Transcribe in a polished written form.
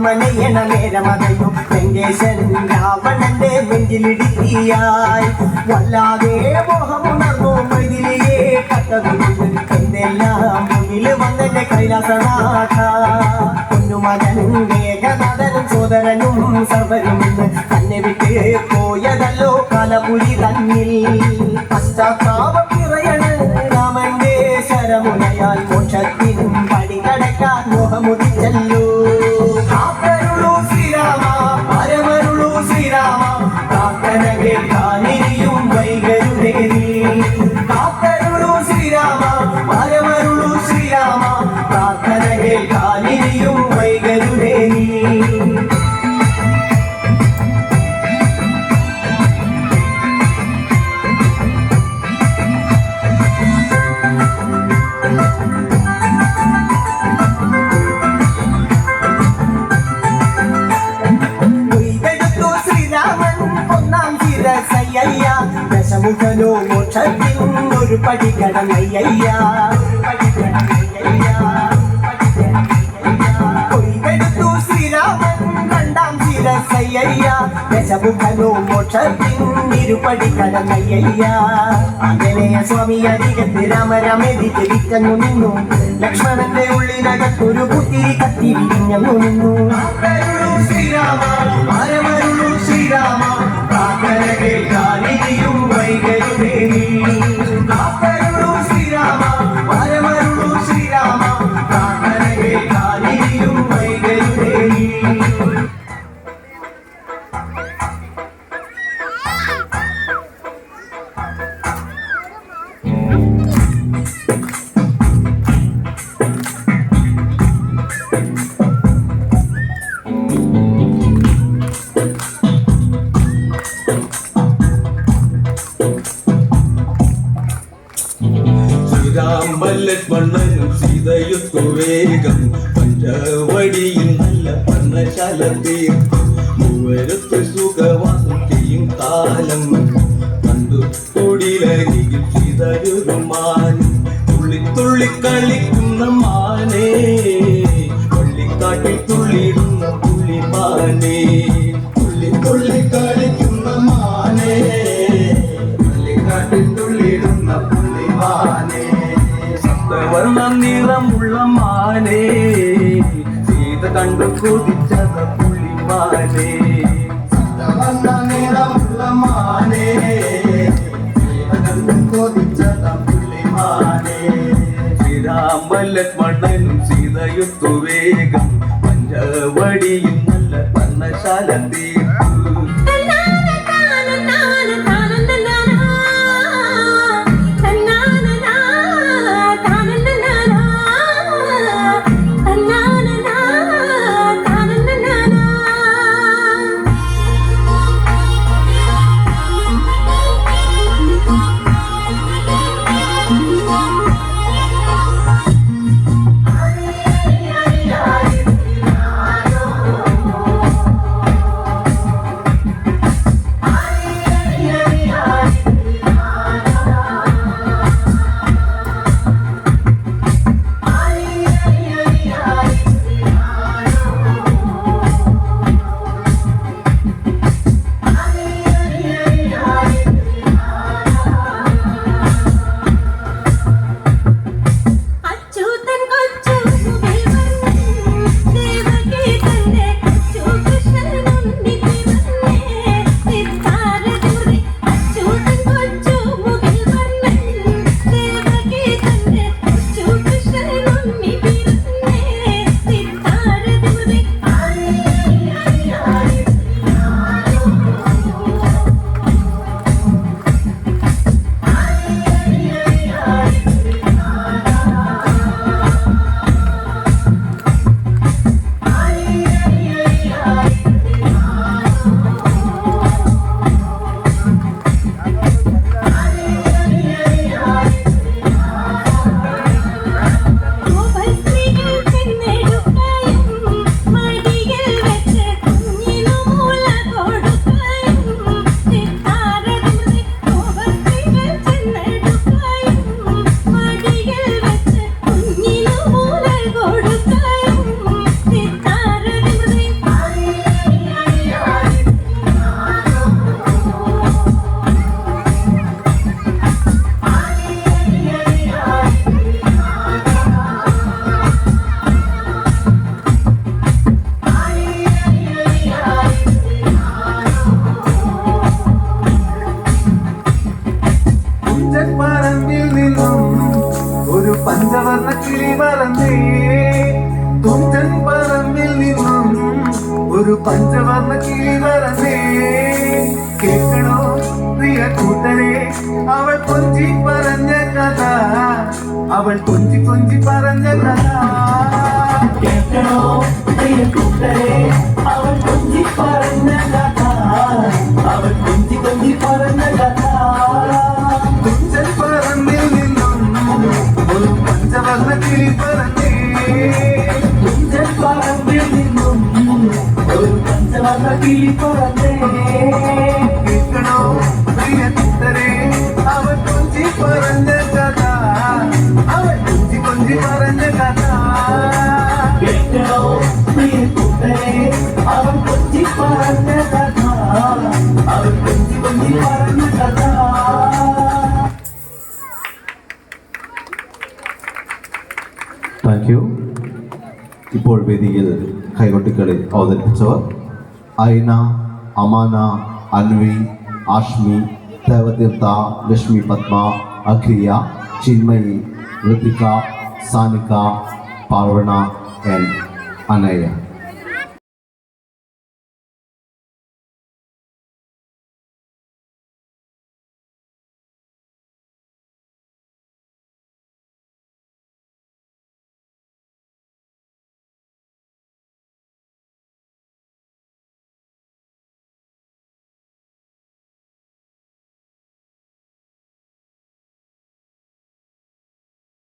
മനയണ നേരമതയോ വെങ്കേശൻ രാവണന്റെ നെഞ്ചിലിടുക്കിയായി വല്ലാതെ മോഹമുണർന്നു മൈഥിലിയെ കട്ടതുകൊണ്ട് എന്തെല്ലാം മുന്നിൽ വന്നെന്റെ കൈലാസനാഥ പൊന്നുമകനും മേഘനാഥനും സോദരനും സർവരും തന്നെ വിട്ട് പോയതല്ലോ കാലപുരി തന്നിൽ പശ്ചാത്താപം നിറയണ് രാമന്റെ ശരമുനയാൽ മോക്ഷത്തിനും പടി കടക്കാൻ മോഹമുദിച്ചല്ലോ കാത്തരുളൂ ശ്രീരാമ പരമരുളൂ ശ്രീരാമ പ്രാർത്ഥന കേൾക്കാനിരിയും വൈകരുതേ കാത്തരുളൂ ശ്രീരാമ പരമരുളൂ ശ്രീരാമ പ്രാർത്ഥന കേൾക്കാനിരിയും വൈകരുതേ ദശമുഖനോ മോക്ഷത്തിൻ ഒരു പടി കടന്നയ്യ കൊയ്തെടുത്തു ശ്രീരാമൻ രണ്ടാം ശിരസയ്യ ദശമുഖനോ മോക്ഷത്തിൻ ഇരുപടി കടന്നയ്യ ആഞ്ജനേയ സ്വാമി അരികത്ത് രാമരാമേതി ജപിച്ചങ്ങു നിന്നു ലക്ഷ്മണന്റെ ഉള്ളിനകത്തൊരു പുത്തിരി കത്തി വിരിഞ്ഞങ്ങു നിന്നു ശ്രീരാമ പരമരുളൂ ശ്രീരാമ പ്രാർത്ഥന കേൾക്കാനിരിയും വൈകരുതേ കാത്തരുളൂ ശ്രീരാമ പരമരുളൂ ശ്രീരാമ പ്രാർത്ഥന കേൾക്കാനിരിയും വൈകരുതേ ലക്ഷ്മണനും സീതയുത്തു വേഗം പഞ്ചവടിയിൽ നല്ല പർണശാല തീർത്തു മൂവരത്ത് സുഖവാസം ചെയ്യും കാലം കണ്ടു തൊടിലരികിൽ സീതയൊരു മാനും തുള്ളി തുള്ളി കളിക്കുന്ന മാനേ പള്ളിക്കാട്ടിൽ തുള്ളിടുന്ന പുള്ളിമാനേ തുള്ളി തുള്ളി കളിക്കുന്ന മാനേ പള്ളിക്കാട്ടിൽ തുള്ളിടുന്ന പുള്ളിമാനേ വർണ്ണ നിറമുള്ള മാനേ സീത കണ്ടു കൊതിച്ചത പുള്ളിമാനേ വർണ്ണ നിറമുള്ള മാനേ സീത കണ്ടു കൊതിച്ചത പുള്ളിമാനേ ശ്രീരാമ ലക്ഷ്മണനും സീതയുത്തു വേഗം പഞ്ചവടിയും നല്ല പർണശാല തീർത്തു പഞ്ചവർണ്ണ കിളി പറന്നേ തുഞ്ചൻ പറമ്പിൽ നിന്നും ഒരു പഞ്ചവർണ്ണ കിളി പറന്നേ കേൾക്കണോ പ്രിയ കൂട്ടരെ അവൾ കൊഞ്ചി പറഞ്ഞ കഥ അവൾ കൊഞ്ചി കൊഞ്ചി പറഞ്ഞ കഥ കേൾക്കണോ പ്രിയ കൂട്ടരെ അവൾ കൊഞ്ചി പറഞ്ഞ കഥ അവൾ കൊഞ്ചി കൊഞ്ചി പറഞ്ഞ കഥ തുഞ്ചൻ പറമ്പിൽ നിന്നും ഒരു പഞ്ചവർണ്ണ കിളി പറന്നേ തുഞ്ചൻ പറമ്പിൽ നിന്നും ഒരു പഞ്ചവർണ്ണ കിളി പറന്നേ കേൾക്കണോ പ്രിയ കൂട്ടരെ അവൾ കൊഞ്ചി പറഞ്ഞ കഥ അവൾ കൊഞ്ചി കൊഞ്ചി പറഞ്ഞ കഥ കേൾക്കണോ പ്രിയ കൂട്ടരെ അവൾ കൊഞ്ചി പറഞ്ഞ കഥ അവൾ കൊഞ്ചി കൊഞ്ചി പറഞ്ഞ കഥ. Thank you. ഇപ്പോൾ വേദിയിൽ കൈകൊട്ടിക്കളി അവതരിപ്പിച്ചവർ ഐന, അമാന, അൻവി, ആഷ്മി, ദേവതീർത്ഥ, ലക്ഷ്മി പത്മ, അഖിയ, ചിന്മയി, ഋതിക, സാനിക, പാർവണ ആൻഡ് അനയ.